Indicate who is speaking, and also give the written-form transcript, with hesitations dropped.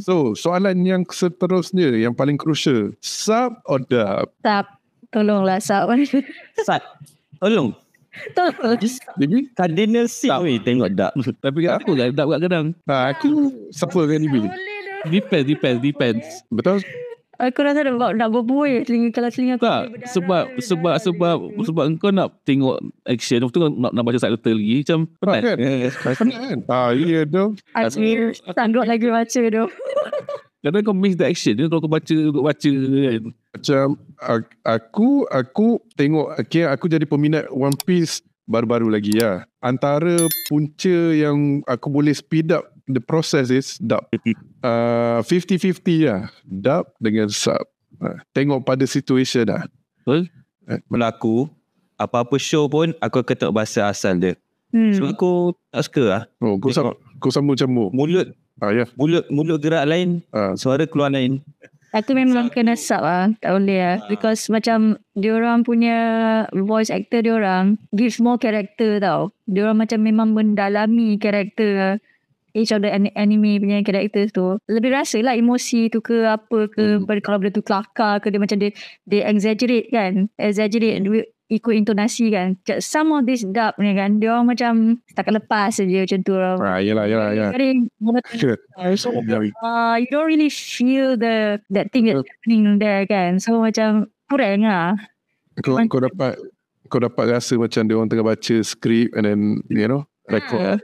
Speaker 1: So soalan yang seterusnya, yang paling crucial, sub or dub?
Speaker 2: Sub. Tolonglah sub.
Speaker 3: Sat. Tolong.
Speaker 2: Tolong.
Speaker 1: Jadi
Speaker 3: Cardinal Sin weh tengok tak.
Speaker 4: Tapi aku tak kat kadang.
Speaker 1: aku siapa kan ni?
Speaker 4: Depends.
Speaker 1: Betul?
Speaker 2: Aku rasa nak berbuih kalau telinga aku
Speaker 4: Tak, sebab engkau nak tengok action, lepas tu nak baca subtitle lagi macam penat.
Speaker 1: Kan? Penat kan? Ya tu.
Speaker 2: aku sanggup lagi baca tu.
Speaker 4: Kadang kau miss the action dia kalau kau baca kan.
Speaker 1: Macam aku tengok, okay, aku jadi peminat One Piece baru-baru lagi lah. Antara punca yang aku boleh speed up the process is dub. 50-50 lah. Dub dengan sub. Tengok pada situation lah.
Speaker 4: Betul?
Speaker 3: Kalau aku, apa-apa show pun aku akan tengok bahasa asal dia. Sebab aku tak suka lah.
Speaker 1: Oh, kau sama macam mu.
Speaker 3: Mulut
Speaker 1: Ya.
Speaker 3: mulut gerak lain, suara keluar lain.
Speaker 2: Aku memang kena sub lah. Tak boleh lah. Because macam diorang punya voice actor diorang gives more character tau. Diorang macam memang mendalami karakter each of the anime punya characters tu. Lebih rasa lah emosi tu ke apa ke. Kalau benda tu kelakar ke, dia macam dia exaggerate kan. Ikut intonasi kan. Some of this dub ni kan, dia orang macam setakat lepas saja macam tu.
Speaker 1: Yelah.
Speaker 2: You don't really feel that thing that's happening there kan. So macam kurang lah.
Speaker 1: Kau dapat rasa macam dia orang tengah baca skrip and then record.